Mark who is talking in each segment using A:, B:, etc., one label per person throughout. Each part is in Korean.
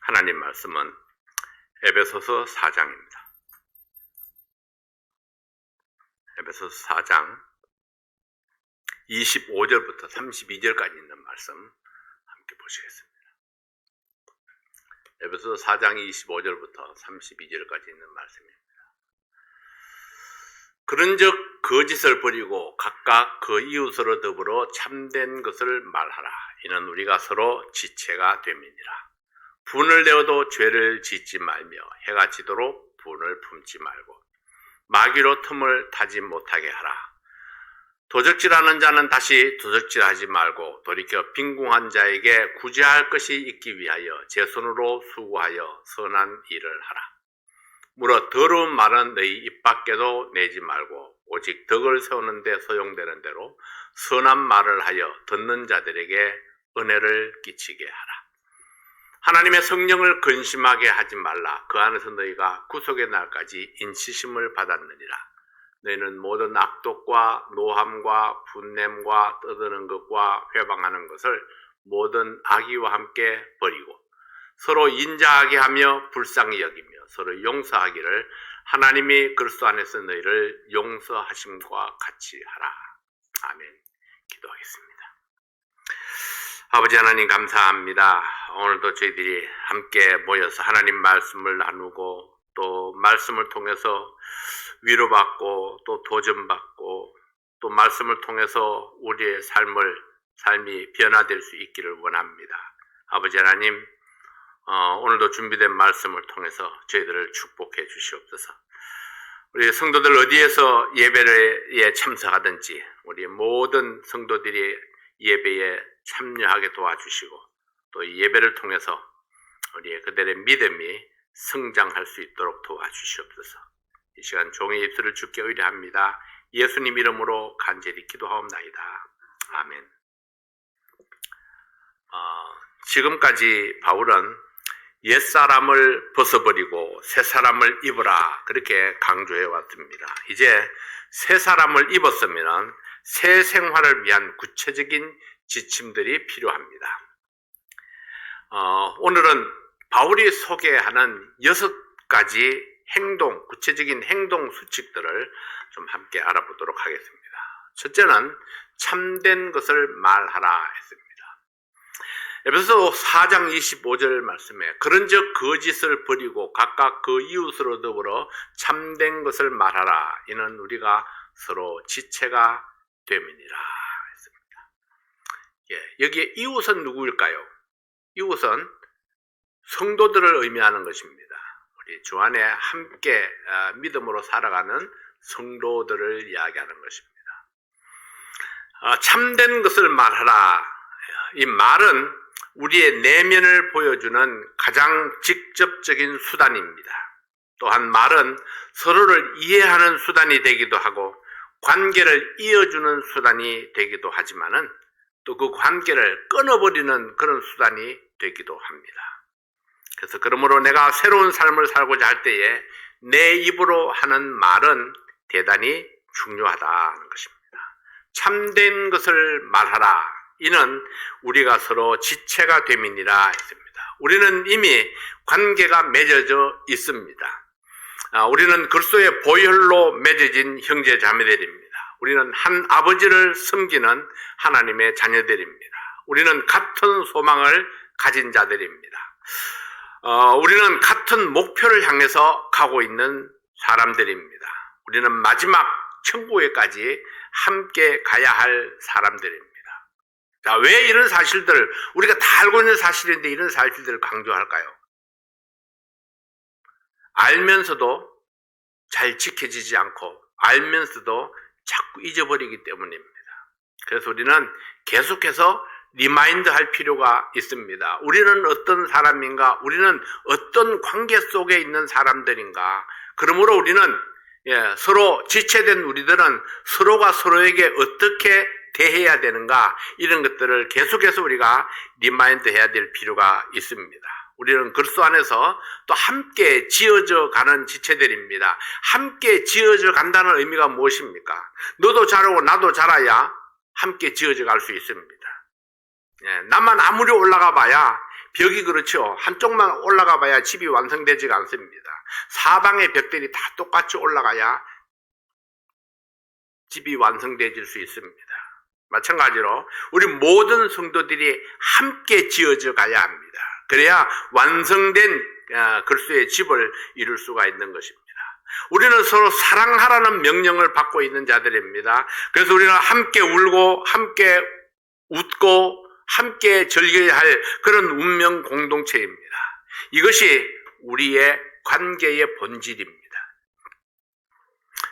A: 하나님 말씀은 에베소서 4장입니다. 에베소서 4장 25절부터 32절까지 있는 말씀 함께 보시겠습니다. 에베소서 4장 25절부터 32절까지 있는 말씀입니다. 그런즉 거짓을 버리고 각각 그 이웃으로 더불어 참된 것을 말하라. 이는 우리가 서로 지체가 됨이니라. 분을 내어도 죄를 짓지 말며 해가 지도록 분을 품지 말고 마귀로 틈을 타지 못하게 하라. 도적질하는 자는 다시 도적질하지 말고 돌이켜 빈궁한 자에게 구제할 것이 있기 위하여 제 손으로 수고하여 선한 일을 하라. 무릇 더러운 말은 너희 입 밖에도 내지 말고 오직 덕을 세우는 데 소용되는 대로 선한 말을 하여 듣는 자들에게 은혜를 끼치게 하라. 하나님의 성령을 근심하게 하지 말라. 그 안에서 너희가 구속의 날까지 인치심을 받았느니라. 너희는 모든 악독과 노함과 분냄과 떠드는 것과 회방하는 것을 모든 악의와 함께 버리고 서로 인자하게 하며 불쌍히 여기며 서로 용서하기를 하나님이 그리스도 안에서 너희를 용서하심과 같이 하라. 아멘. 기도하겠습니다. 아버지 하나님 감사합니다. 오늘도 저희들이 함께 모여서 하나님 말씀을 나누고 또 말씀을 통해서 위로받고 또 도전받고 또 말씀을 통해서 우리의 삶이 변화될 수 있기를 원합니다. 아버지 하나님 오늘도 준비된 말씀을 통해서 저희들을 축복해 주시옵소서. 우리 성도들 어디에서 예배에 참석하든지 우리 모든 성도들이 예배에 참여하게 도와주시고 또 예배를 통해서 우리의 그들의 믿음이 성장할 수 있도록 도와주시옵소서. 이 시간 종의 입술을 주께 의뢰합니다. 예수님 이름으로 간절히 기도하옵나이다. 아멘. 지금까지 바울은 옛사람을 벗어버리고 새사람을 입으라 그렇게 강조해 왔습니다. 이제 새사람을 입었으면 새 생활을 위한 구체적인 지침들이 필요합니다. 오늘은 바울이 소개하는 6가지 구체적인 행동 수칙들을 좀 함께 알아보도록 하겠습니다. 첫째는 참된 것을 말하라 했습니다. 에베소서 4장 25절 말씀에 그런즉 거짓을 버리고 각각 그 이웃으로 더불어 참된 것을 말하라. 이는 우리가 서로 지체가 됨이니라 했습니다. 여기에 이웃은 누구일까요? 이웃은 성도들을 의미하는 것입니다. 우리 주 안에 함께 믿음으로 살아가는 성도들을 이야기하는 것입니다. 참된 것을 말하라. 이 말은 우리의 내면을 보여주는 가장 직접적인 수단입니다. 또한 말은 서로를 이해하는 수단이 되기도 하고 관계를 이어주는 수단이 되기도 하지만은 또 그 관계를 끊어버리는 그런 수단이 되기도 합니다. 그래서 그러므로 내가 새로운 삶을 살고자 할 때에 내 입으로 하는 말은 대단히 중요하다는 것입니다. 참된 것을 말하라. 이는 우리가 서로 지체가 됨이니라 했습니다. 우리는 이미 관계가 맺어져 있습니다. 우리는 그리스도의 보혈로 맺어진 형제 자매들입니다. 우리는 한 아버지를 섬기는 하나님의 자녀들입니다. 우리는 같은 소망을 가진 자들입니다. 우리는 같은 목표를 향해서 가고 있는 사람들입니다. 우리는 마지막 천국에까지 함께 가야 할 사람들입니다. 자, 왜 이런 사실들, 우리가 다 알고 있는 사실인데 이런 사실들을 강조할까요? 알면서도 잘 지켜지지 않고 알면서도 자꾸 잊어버리기 때문입니다. 그래서 우리는 계속해서 리마인드 할 필요가 있습니다. 우리는 어떤 사람인가? 우리는 어떤 관계 속에 있는 사람들인가? 그러므로 우리는 서로 지체된 우리들은 서로가 서로에게 어떻게 대해야 되는가? 이런 것들을 계속해서 우리가 리마인드 해야 될 필요가 있습니다. 우리는 그리스도 안에서 또 함께 지어져 가는 지체들입니다. 함께 지어져 간다는 의미가 무엇입니까? 너도 자라고 나도 자라야 함께 지어져 갈 수 있습니다. 나만 아무리 올라가 봐야 벽이 그렇죠. 한쪽만 올라가 봐야 집이 완성되지가 않습니다. 사방의 벽들이 다 똑같이 올라가야 집이 완성되질 수 있습니다. 마찬가지로 우리 모든 성도들이 함께 지어져 가야 합니다. 그래야 완성된 그리스도의 집을 이룰 수가 있는 것입니다. 우리는 서로 사랑하라는 명령을 받고 있는 자들입니다. 그래서 우리는 함께 울고 함께 웃고 함께 즐겨야 할 그런 운명 공동체입니다. 이것이 우리의 관계의 본질입니다.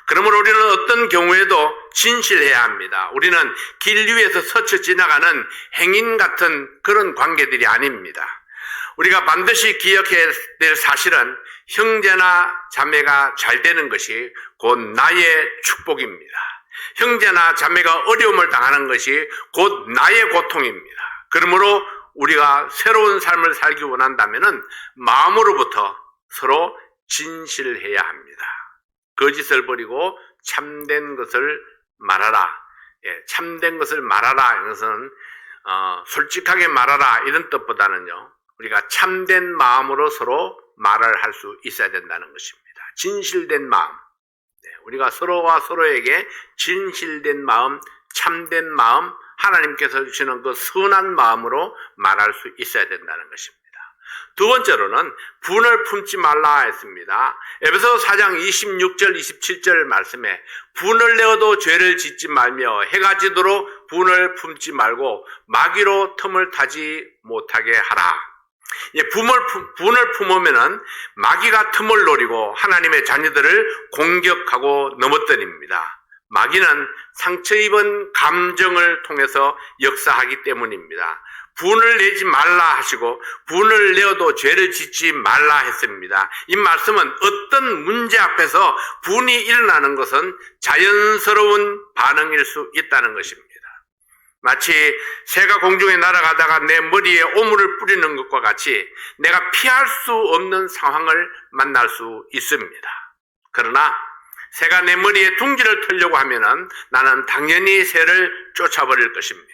A: 그러므로 우리는 어떤 경우에도 진실해야 합니다. 우리는 길 위에서 스쳐 지나가는 행인 같은 그런 관계들이 아닙니다. 우리가 반드시 기억해야 될 사실은 형제나 자매가 잘 되는 것이 곧 나의 축복입니다. 형제나 자매가 어려움을 당하는 것이 곧 나의 고통입니다. 그러므로 우리가 새로운 삶을 살기 원한다면 마음으로부터 서로 진실해야 합니다. 거짓을 버리고 참된 것을 말하라. 참된 것을 말하라. 이것은 솔직하게 말하라 이런 뜻보다는요. 우리가 참된 마음으로 서로 말을 할 수 있어야 된다는 것입니다. 진실된 마음. 우리가 서로가 서로에게 진실된 마음, 참된 마음, 하나님께서 주시는 그 선한 마음으로 말할 수 있어야 된다는 것입니다. 두 번째로는 분을 품지 말라 했습니다. 에베소서 4장 26절 27절 말씀에 분을 내어도 죄를 짓지 말며 해가 지도록 분을 품지 말고 마귀로 틈을 타지 못하게 하라. 분을 품으면은 마귀가 틈을 노리고 하나님의 자녀들을 공격하고 넘어뜨립니다. 마귀는 상처 입은 감정을 통해서 역사하기 때문입니다. 분을 내지 말라 하시고 분을 내어도 죄를 짓지 말라 했습니다. 이 말씀은 어떤 문제 앞에서 분이 일어나는 것은 자연스러운 반응일 수 있다는 것입니다. 마치 새가 공중에 날아가다가 내 머리에 오물을 뿌리는 것과 같이 내가 피할 수 없는 상황을 만날 수 있습니다. 그러나 새가 내 머리에 둥지를 틀려고 하면은 나는 당연히 새를 쫓아버릴 것입니다.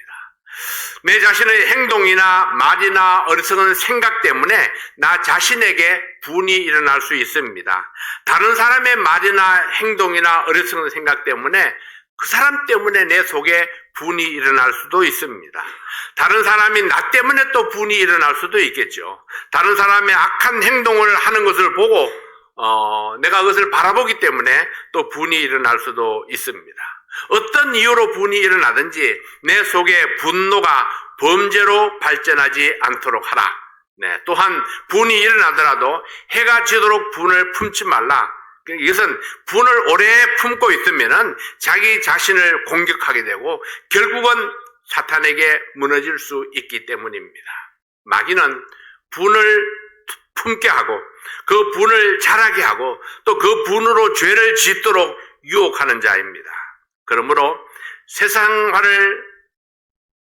A: 내 자신의 행동이나 말이나 어리석은 생각 때문에 나 자신에게 분이 일어날 수 있습니다. 다른 사람의 말이나 행동이나 어리석은 생각 때문에 그 사람 때문에 내 속에 분이 일어날 수도 있습니다. 다른 사람이 나 때문에 또 분이 일어날 수도 있겠죠. 다른 사람의 악한 행동을 하는 것을 보고 내가 그것을 바라보기 때문에 또 분이 일어날 수도 있습니다. 어떤 이유로 분이 일어나든지 내 속에 분노가 범죄로 발전하지 않도록 하라. 또한 분이 일어나더라도 해가 지도록 분을 품지 말라. 이것은 분을 오래 품고 있으면 자기 자신을 공격하게 되고 결국은 사탄에게 무너질 수 있기 때문입니다. 마귀는 분을 품게 하고 그 분을 자라게 하고 또 그 분으로 죄를 짓도록 유혹하는 자입니다. 그러므로 세상화를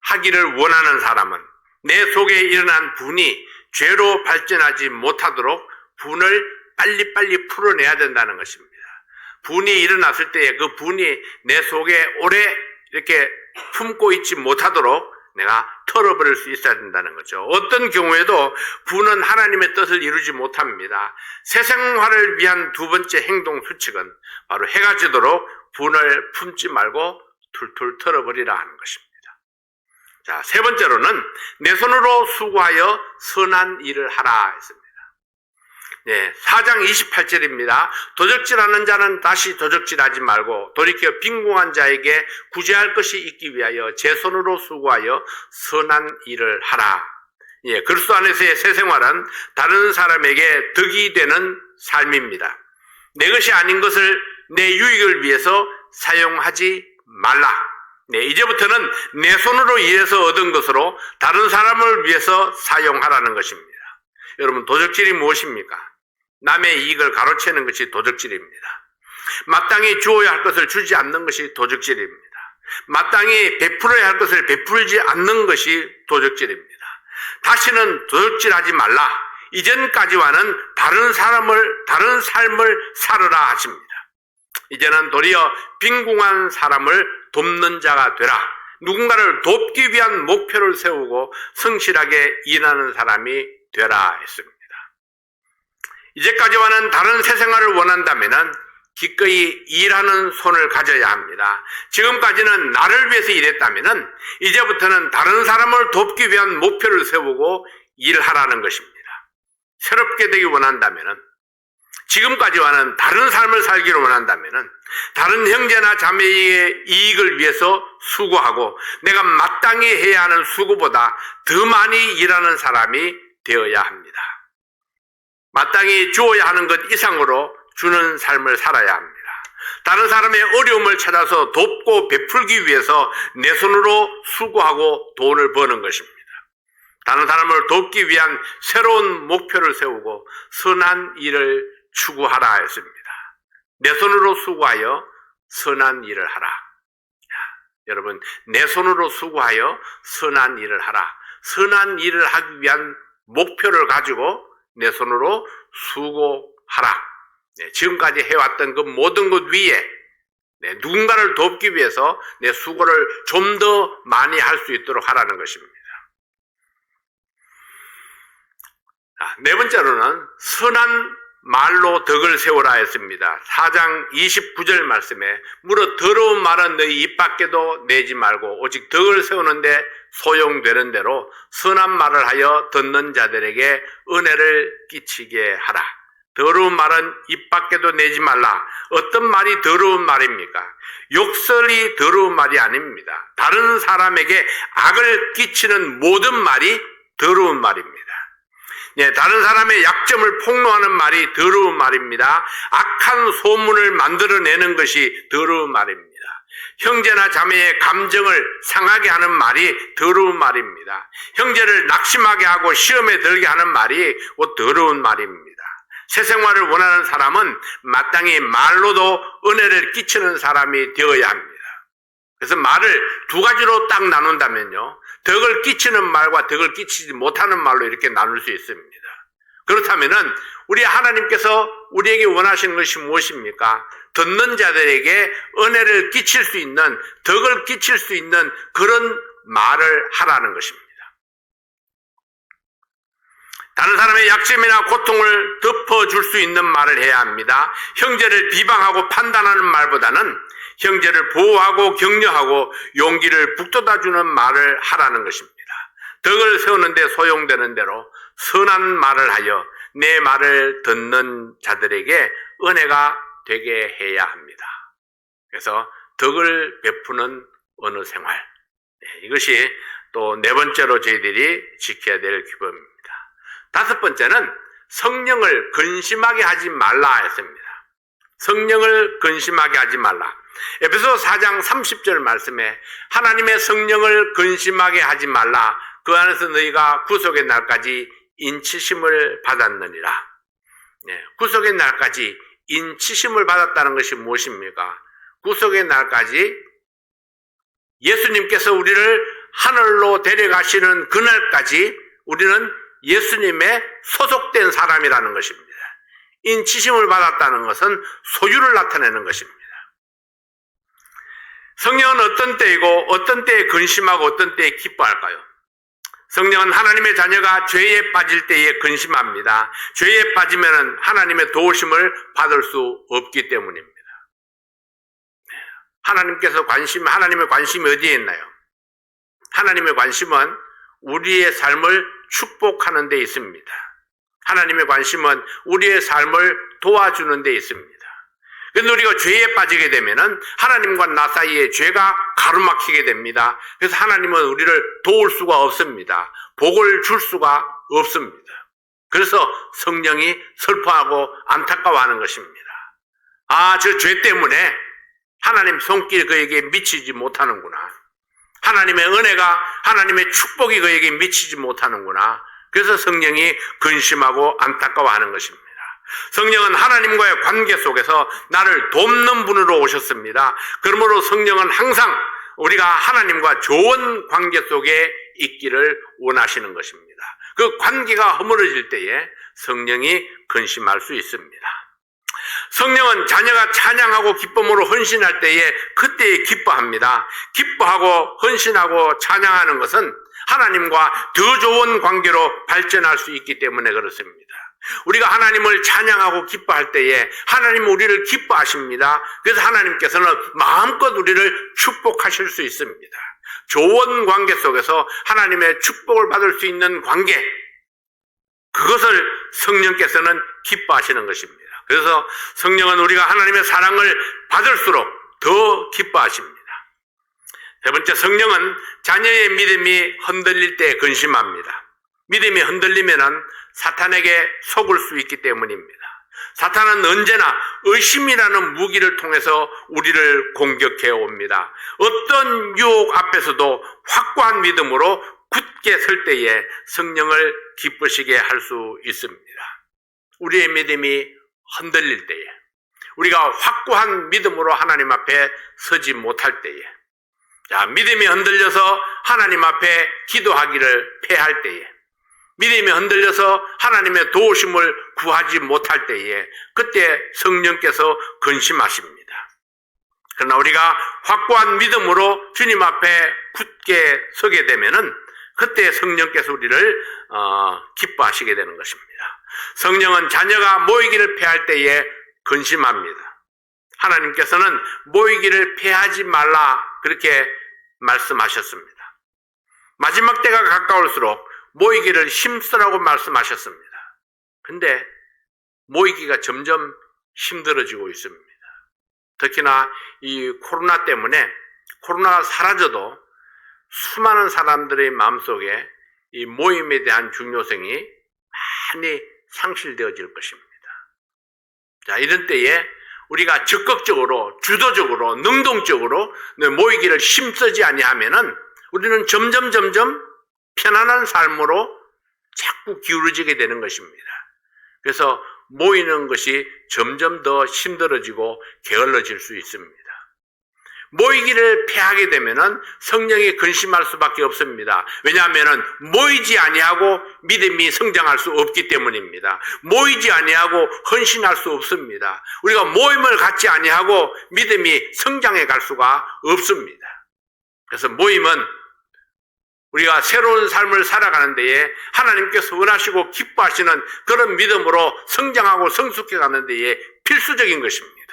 A: 하기를 원하는 사람은 내 속에 일어난 분이 죄로 발전하지 못하도록 분을 빨리빨리 풀어내야 된다는 것입니다. 분이 일어났을 때에 그 분이 내 속에 오래 이렇게 품고 있지 못하도록 내가 털어버릴 수 있어야 된다는 거죠. 어떤 경우에도 분은 하나님의 뜻을 이루지 못합니다. 세상화를 위한 두 번째 행동 수칙은 바로 해가 지도록 분을 품지 말고 툴툴 털어버리라 하는 것입니다. 자, 세 번째로는 내 손으로 수고하여 선한 일을 하라 했습니다. 4장 28절입니다. 도적질하는 자는 다시 도적질하지 말고 돌이켜 빈궁한 자에게 구제할 것이 있기 위하여 제 손으로 수고하여 선한 일을 하라. 그리스도 안에서의 새 생활은 다른 사람에게 덕이 되는 삶입니다. 내 것이 아닌 것을 내 유익을 위해서 사용하지 말라. 이제부터는 내 손으로 일해서 얻은 것으로 다른 사람을 위해서 사용하라는 것입니다. 여러분, 도적질이 무엇입니까? 남의 이익을 가로채는 것이 도적질입니다. 마땅히 주어야 할 것을 주지 않는 것이 도적질입니다. 마땅히 베풀어야 할 것을 베풀지 않는 것이 도적질입니다. 다시는 도적질하지 말라. 이전까지와는 다른 삶을 살으라 하십니다. 이제는 도리어 빈궁한 사람을 돕는 자가 되라. 누군가를 돕기 위한 목표를 세우고 성실하게 일하는 사람이 되라 했습니다. 이제까지와는 다른 새 생활을 원한다면 기꺼이 일하는 손을 가져야 합니다. 지금까지는 나를 위해서 일했다면 이제부터는 다른 사람을 돕기 위한 목표를 세우고 일하라는 것입니다. 새롭게 되기 원한다면, 지금까지와는 다른 삶을 살기를 원한다면 다른 형제나 자매의 이익을 위해서 수고하고 내가 마땅히 해야 하는 수고보다 더 많이 일하는 사람이 되어야 합니다. 마땅히 주어야 하는 것 이상으로 주는 삶을 살아야 합니다. 다른 사람의 어려움을 찾아서 돕고 베풀기 위해서 내 손으로 수고하고 돈을 버는 것입니다. 다른 사람을 돕기 위한 새로운 목표를 세우고 선한 일을 추구하라 했습니다. 내 손으로 수고하여 선한 일을 하라. 여러분, 내 손으로 수고하여 선한 일을 하라. 선한 일을 하기 위한 목표를 가지고 내 손으로 수고하라. 지금까지 해왔던 그 모든 것 위에 누군가를 돕기 위해서 내 수고를 좀 더 많이 할 수 있도록 하라는 것입니다. 네 번째로는 선한 말로 덕을 세우라 했습니다. 4장 29절 말씀에 무릇 더러운 말은 너희 입 밖에도 내지 말고 오직 덕을 세우는데 소용되는 대로 선한 말을 하여 듣는 자들에게 은혜를 끼치게 하라. 더러운 말은 입 밖에도 내지 말라. 어떤 말이 더러운 말입니까? 욕설이 더러운 말이 아닙니다. 다른 사람에게 악을 끼치는 모든 말이 더러운 말입니다. 다른 사람의 약점을 폭로하는 말이 더러운 말입니다. 악한 소문을 만들어내는 것이 더러운 말입니다. 형제나 자매의 감정을 상하게 하는 말이 더러운 말입니다. 형제를 낙심하게 하고 시험에 들게 하는 말이 더러운 말입니다. 새 생활을 원하는 사람은 마땅히 말로도 은혜를 끼치는 사람이 되어야 합니다. 그래서 말을 두 가지로 딱 나눈다면요, 덕을 끼치는 말과 덕을 끼치지 못하는 말로 이렇게 나눌 수 있습니다. 그렇다면은 우리 하나님께서 우리에게 원하시는 것이 무엇입니까? 듣는 자들에게 은혜를 끼칠 수 있는, 덕을 끼칠 수 있는 그런 말을 하라는 것입니다. 다른 사람의 약점이나 고통을 덮어줄 수 있는 말을 해야 합니다. 형제를 비방하고 판단하는 말보다는 형제를 보호하고 격려하고 용기를 북돋아주는 말을 하라는 것입니다. 덕을 세우는데 소용되는 대로 선한 말을 하여 내 말을 듣는 자들에게 은혜가 되게 해야 합니다. 그래서 덕을 베푸는 어느 생활, 이것이 또 네 번째로 저희들이 지켜야 될 규범입니다. 다섯 번째는 성령을 근심하게 하지 말라 했습니다. 성령을 근심하게 하지 말라. 에베소 4장 30절 말씀에 하나님의 성령을 근심하게 하지 말라. 그 안에서 너희가 구속의 날까지 인치심을 받았느니라. 구속의 날까지 인치심을 받았다는 것이 무엇입니까? 구속의 날까지 예수님께서 우리를 하늘로 데려가시는 그날까지 우리는 예수님의 소속된 사람이라는 것입니다. 인치심을 받았다는 것은 소유를 나타내는 것입니다. 성령은 어떤 때이고 어떤 때에 근심하고 어떤 때에 기뻐할까요? 성령은 하나님의 자녀가 죄에 빠질 때에 근심합니다. 죄에 빠지면 하나님의 도우심을 받을 수 없기 때문입니다. 하나님의 관심이 어디에 있나요? 하나님의 관심은 우리의 삶을 축복하는 데 있습니다. 하나님의 관심은 우리의 삶을 도와주는 데 있습니다. 그런데 우리가 죄에 빠지게 되면은 하나님과 나 사이에 죄가 가로막히게 됩니다. 그래서 하나님은 우리를 도울 수가 없습니다. 복을 줄 수가 없습니다. 그래서 성령이 슬퍼하고 안타까워하는 것입니다. 저 죄 때문에 하나님 손길 그에게 미치지 못하는구나. 하나님의 은혜가, 하나님의 축복이 그에게 미치지 못하는구나. 그래서 성령이 근심하고 안타까워하는 것입니다. 성령은 하나님과의 관계 속에서 나를 돕는 분으로 오셨습니다. 그러므로 성령은 항상 우리가 하나님과 좋은 관계 속에 있기를 원하시는 것입니다. 그 관계가 허물어질 때에 성령이 근심할 수 있습니다. 성령은 자녀가 찬양하고 기쁨으로 헌신할 때에 그때에 기뻐합니다. 기뻐하고 헌신하고 찬양하는 것은 하나님과 더 좋은 관계로 발전할 수 있기 때문에 그렇습니다. 우리가 하나님을 찬양하고 기뻐할 때에 하나님은 우리를 기뻐하십니다. 그래서 하나님께서는 마음껏 우리를 축복하실 수 있습니다. 좋은 관계 속에서 하나님의 축복을 받을 수 있는 관계, 그것을 성령께서는 기뻐하시는 것입니다. 그래서 성령은 우리가 하나님의 사랑을 받을수록 더 기뻐하십니다. 세 번째, 성령은 자녀의 믿음이 흔들릴 때 근심합니다. 믿음이 흔들리면은 사탄에게 속을 수 있기 때문입니다. 사탄은 언제나 의심이라는 무기를 통해서 우리를 공격해 옵니다. 어떤 유혹 앞에서도 확고한 믿음으로 굳게 설 때에 성령을 기쁘시게 할 수 있습니다. 우리의 믿음이 흔들릴 때에, 우리가 확고한 믿음으로 하나님 앞에 서지 못할 때에, 믿음이 흔들려서 하나님 앞에 기도하기를 패할 때에, 믿음이 흔들려서 하나님의 도우심을 구하지 못할 때에, 그때 성령께서 근심하십니다. 그러나 우리가 확고한 믿음으로 주님 앞에 굳게 서게 되면은 그때 성령께서 우리를 기뻐하시게 되는 것입니다. 성령은 자녀가 모이기를 패할 때에 근심합니다. 하나님께서는 모이기를 패하지 말라 그렇게 말씀하셨습니다. 마지막 때가 가까울수록 모이기를 힘쓰라고 말씀하셨습니다. 근데 모이기가 점점 힘들어지고 있습니다. 특히나 이 코로나 때문에, 코로나가 사라져도 수많은 사람들의 마음속에 이 모임에 대한 중요성이 많이 상실되어질 것입니다. 이런 때에 우리가 적극적으로, 주도적으로, 능동적으로 모이기를 힘쓰지 아니하면은 우리는 점점 편안한 삶으로 자꾸 기울어지게 되는 것입니다. 그래서 모이는 것이 점점 더 힘들어지고 게을러질 수 있습니다. 모이기를 패하게 되면은 성령이 근심할 수밖에 없습니다. 왜냐하면은 모이지 아니하고 믿음이 성장할 수 없기 때문입니다. 모이지 아니하고 헌신할 수 없습니다. 우리가 모임을 갖지 아니하고 믿음이 성장해 갈 수가 없습니다. 그래서 모임은 우리가 새로운 삶을 살아가는 데에 하나님께서 원하시고 기뻐하시는 그런 믿음으로 성장하고 성숙해 가는 데에 필수적인 것입니다.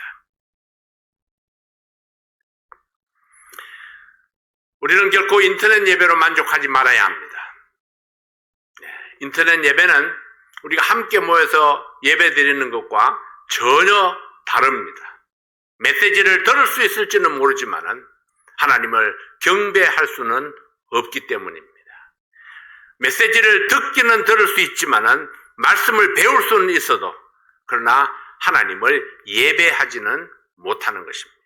A: 우리는 결코 인터넷 예배로 만족하지 말아야 합니다. 인터넷 예배는 우리가 함께 모여서 예배 드리는 것과 전혀 다릅니다. 메시지를 들을 수 있을지는 모르지만은 하나님을 경배할 수는 없기 때문입니다. 메시지를 듣기는 들을 수 있지만은 말씀을 배울 수는 있어도 그러나 하나님을 예배하지는 못하는 것입니다.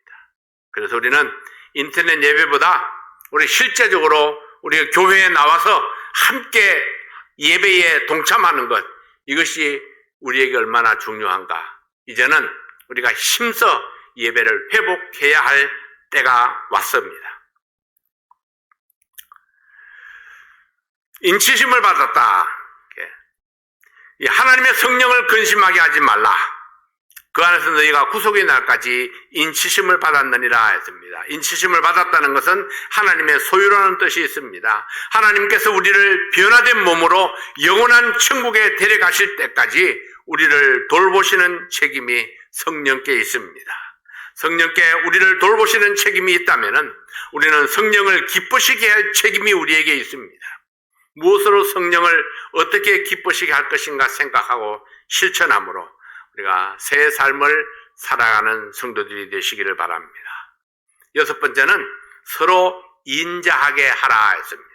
A: 그래서 우리는 인터넷 예배보다 우리 실제적으로 우리 교회에 나와서 함께 예배에 동참하는 것, 이것이 우리에게 얼마나 중요한가. 이제는 우리가 힘써 예배를 회복해야 할 때가 왔습니다. 인치심을 받았다. 하나님의 성령을 근심하게 하지 말라. 그 안에서 너희가 구속의 날까지 인치심을 받았느니라 했습니다. 인치심을 받았다는 것은 하나님의 소유라는 뜻이 있습니다. 하나님께서 우리를 변화된 몸으로 영원한 천국에 데려가실 때까지 우리를 돌보시는 책임이 성령께 있습니다. 성령께 우리를 돌보시는 책임이 있다면 우리는 성령을 기쁘시게 할 책임이 우리에게 있습니다. 무엇으로 성령을 어떻게 기쁘시게 할 것인가 생각하고 실천함으로 우리가 새 삶을 살아가는 성도들이 되시기를 바랍니다. 여섯 번째는 서로 인자하게 하라 했습니다.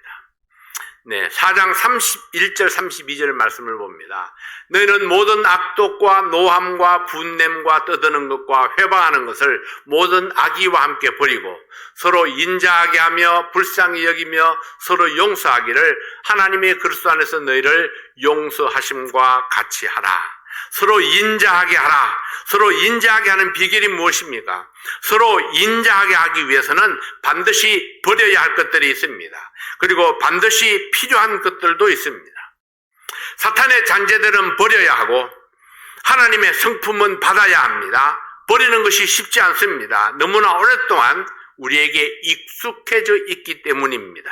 A: 4장 31절 32절 말씀을 봅니다. 너희는 모든 악독과 노함과 분냄과 떠드는 것과 회방하는 것을 모든 악의와 함께 버리고 서로 인자하게 하며 불쌍히 여기며 서로 용서하기를 하나님의 그리스도 안에서 너희를 용서하심과 같이 하라. 서로 인자하게 하라. 서로 인자하게 하는 비결이 무엇입니까? 서로 인자하게 하기 위해서는 반드시 버려야 할 것들이 있습니다. 그리고 반드시 필요한 것들도 있습니다. 사탄의 잔재들은 버려야 하고 하나님의 성품은 받아야 합니다. 버리는 것이 쉽지 않습니다. 너무나 오랫동안 우리에게 익숙해져 있기 때문입니다.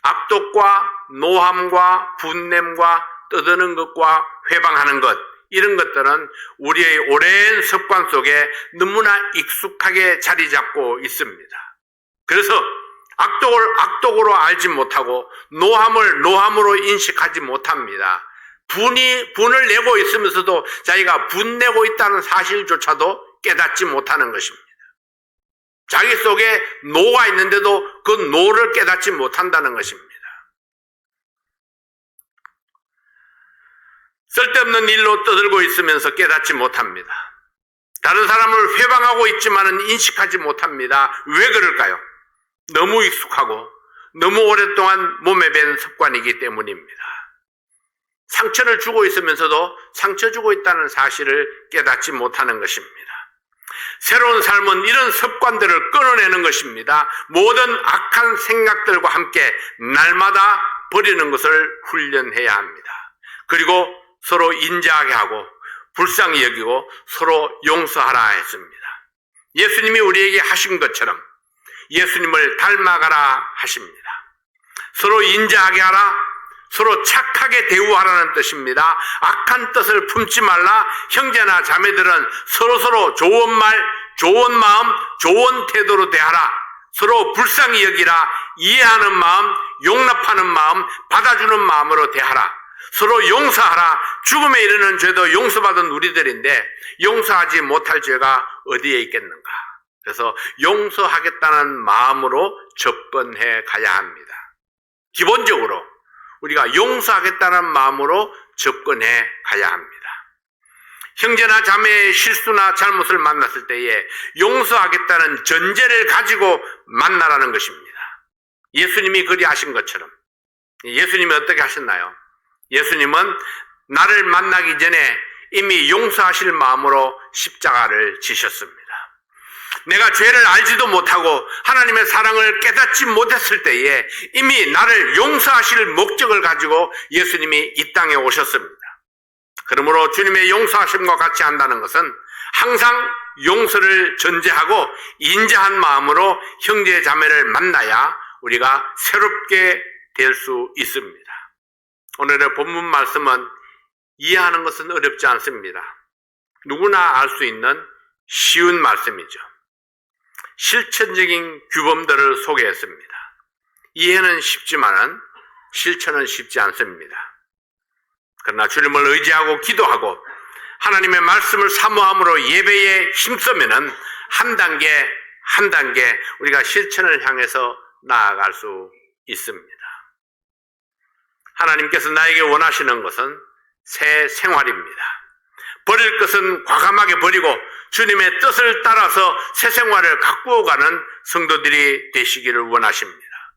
A: 악독과 노함과 분냄과 떠드는 것과 회방하는 것, 이런 것들은 우리의 오랜 습관 속에 너무나 익숙하게 자리 잡고 있습니다. 그래서 악독을 악독으로 알지 못하고 노함을 노함으로 인식하지 못합니다. 분을 내고 있으면서도 자기가 분내고 있다는 사실조차도 깨닫지 못하는 것입니다. 자기 속에 노가 있는데도 그 노를 깨닫지 못한다는 것입니다. 쓸데없는 일로 떠들고 있으면서 깨닫지 못합니다. 다른 사람을 회방하고 있지만은 인식하지 못합니다. 왜 그럴까요? 너무 익숙하고 너무 오랫동안 몸에 밴 습관이기 때문입니다. 상처를 주고 있으면서도 상처 주고 있다는 사실을 깨닫지 못하는 것입니다. 새로운 삶은 이런 습관들을 끊어내는 것입니다. 모든 악한 생각들과 함께 날마다 버리는 것을 훈련해야 합니다. 그리고 서로 인자하게 하고 불쌍히 여기고 서로 용서하라 했습니다. 예수님이 우리에게 하신 것처럼 예수님을 닮아가라 하십니다. 서로 인자하게 하라, 서로 착하게 대우하라는 뜻입니다. 악한 뜻을 품지 말라. 형제나 자매들은 서로서로 좋은 말, 좋은 마음, 좋은 태도로 대하라. 서로 불쌍히 여기라. 이해하는 마음, 용납하는 마음, 받아주는 마음으로 대하라. 서로 용서하라. 죽음에 이르는 죄도 용서받은 우리들인데 용서하지 못할 죄가 어디에 있겠는가. 그래서 용서하겠다는 마음으로 접근해 가야 합니다. 기본적으로 우리가 용서하겠다는 마음으로 접근해 가야 합니다. 형제나 자매의 실수나 잘못을 만났을 때에 용서하겠다는 전제를 가지고 만나라는 것입니다. 예수님이 그리하신 것처럼. 예수님이 어떻게 하셨나요? 예수님은 나를 만나기 전에 이미 용서하실 마음으로 십자가를 지셨습니다. 내가 죄를 알지도 못하고 하나님의 사랑을 깨닫지 못했을 때에 이미 나를 용서하실 목적을 가지고 예수님이 이 땅에 오셨습니다. 그러므로 주님의 용서하심과 같이 한다는 것은 항상 용서를 전제하고 인자한 마음으로 형제 자매를 만나야 우리가 새롭게 될 수 있습니다. 오늘의 본문 말씀은 이해하는 것은 어렵지 않습니다. 누구나 알 수 있는 쉬운 말씀이죠. 실천적인 규범들을 소개했습니다. 이해는 쉽지만은 실천은 쉽지 않습니다. 그러나 주님을 의지하고 기도하고 하나님의 말씀을 사모함으로 예배에 힘쓰면은 한 단계 우리가 실천을 향해서 나아갈 수 있습니다. 하나님께서 나에게 원하시는 것은 새 생활입니다. 버릴 것은 과감하게 버리고 주님의 뜻을 따라서 새 생활을 가꾸어가는 성도들이 되시기를 원하십니다.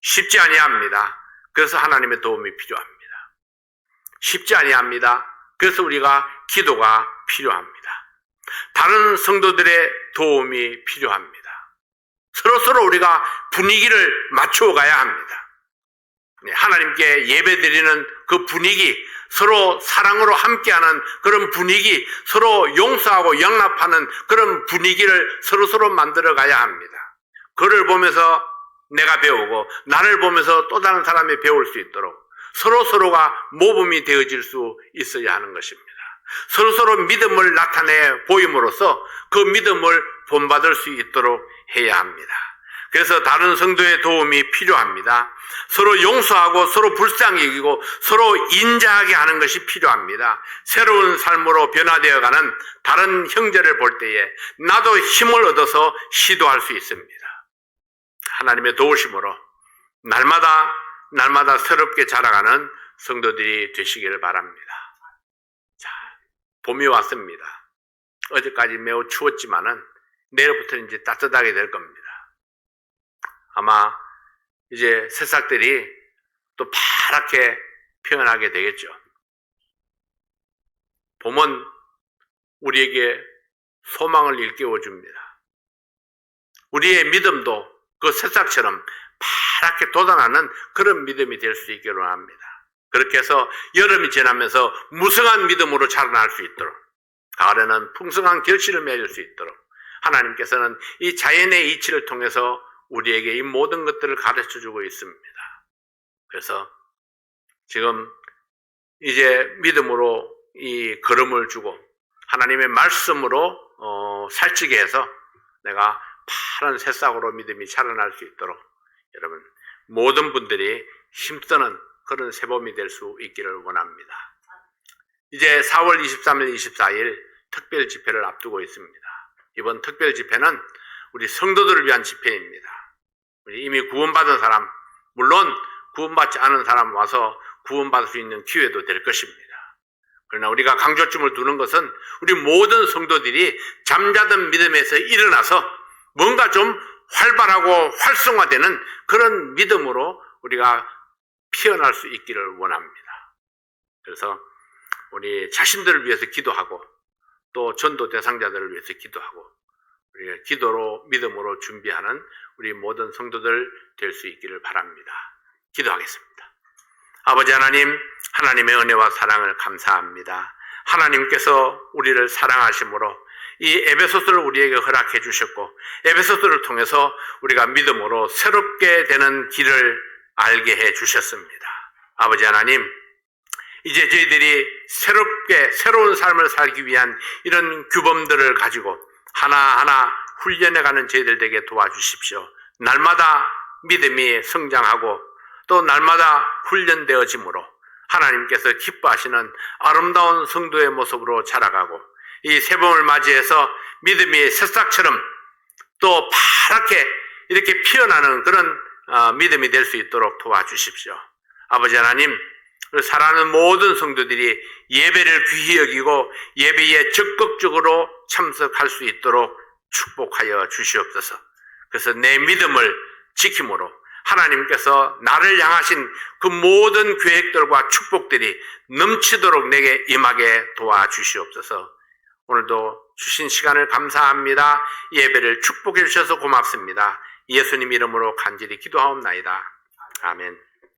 A: 쉽지 아니합니다. 그래서 하나님의 도움이 필요합니다. 쉽지 아니합니다. 그래서 우리가 기도가 필요합니다. 다른 성도들의 도움이 필요합니다. 서로 우리가 분위기를 맞추어 가야 합니다. 하나님께 예배드리는 그 분위기, 서로 사랑으로 함께하는 그런 분위기, 서로 용서하고 영납하는 그런 분위기를 서로 만들어 가야 합니다. 그를 보면서 내가 배우고 나를 보면서 또 다른 사람이 배울 수 있도록 서로가 모범이 되어질 수 있어야 하는 것입니다. 서로 믿음을 나타내 보임으로써 그 믿음을 본받을 수 있도록 해야 합니다. 그래서 다른 성도의 도움이 필요합니다. 서로 용서하고 서로 불쌍히 여기고 서로 인자하게 하는 것이 필요합니다. 새로운 삶으로 변화되어가는 다른 형제를 볼 때에 나도 힘을 얻어서 시도할 수 있습니다. 하나님의 도우심으로 날마다 새롭게 자라가는 성도들이 되시기를 바랍니다. 자, 봄이 왔습니다. 어제까지 매우 추웠지만은 내일부터는 이제 따뜻하게 될 겁니다. 아마 이제 새싹들이 또 파랗게 피어나게 되겠죠. 봄은 우리에게 소망을 일깨워 줍니다. 우리의 믿음도 그 새싹처럼 파랗게 돋아나는 그런 믿음이 될 수 있기를 원합니다. 그렇게 해서 여름이 지나면서 무성한 믿음으로 자라날 수 있도록, 가을에는 풍성한 결실을 맺을 수 있도록 하나님께서는 이 자연의 이치를 통해서 우리에게 이 모든 것들을 가르쳐주고 있습니다. 그래서 지금 이제 믿음으로 이 걸음을 주고 하나님의 말씀으로 살찌게 해서 내가 파란 새싹으로 믿음이 자라날 수 있도록 여러분 모든 분들이 힘쓰는 그런 새봄이 될 수 있기를 원합니다. 이제 4월 23일, 24일 특별 집회를 앞두고 있습니다. 이번 특별 집회는 우리 성도들을 위한 집회입니다. 이미 구원받은 사람, 물론 구원받지 않은 사람 와서 구원받을 수 있는 기회도 될 것입니다. 그러나 우리가 강조점을 두는 것은 우리 모든 성도들이 잠자던 믿음에서 일어나서 뭔가 좀 활발하고 활성화되는 그런 믿음으로 우리가 피어날 수 있기를 원합니다. 그래서 우리 자신들을 위해서 기도하고 또 전도 대상자들을 위해서 기도하고 우리가 기도로 믿음으로 준비하는 우리 모든 성도들 될 수 있기를 바랍니다. 기도하겠습니다. 아버지 하나님, 하나님의 은혜와 사랑을 감사합니다. 하나님께서 우리를 사랑하심으로 이 에베소서를 우리에게 허락해 주셨고 에베소서를 통해서 우리가 믿음으로 새롭게 되는 길을 알게 해 주셨습니다. 아버지 하나님, 이제 저희들이 새로운 삶을 살기 위한 이런 규범들을 가지고 하나하나 훈련해가는 저희들 되게 도와주십시오. 날마다 믿음이 성장하고 또 날마다 훈련되어짐으로 하나님께서 기뻐하시는 아름다운 성도의 모습으로 자라가고 이 새봄을 맞이해서 믿음이 새싹처럼 또 파랗게 이렇게 피어나는 그런 믿음이 될 수 있도록 도와주십시오. 아버지 하나님, 사랑하는 모든 성도들이 예배를 귀히 여기고 예배에 적극적으로 참석할 수 있도록 축복하여 주시옵소서. 그래서 내 믿음을 지킴으로 하나님께서 나를 향하신 그 모든 계획들과 축복들이 넘치도록 내게 임하게 도와주시옵소서. 오늘도 주신 시간을 감사합니다. 예배를 축복해 주셔서 고맙습니다. 예수님 이름으로 간절히 기도하옵나이다. 아멘.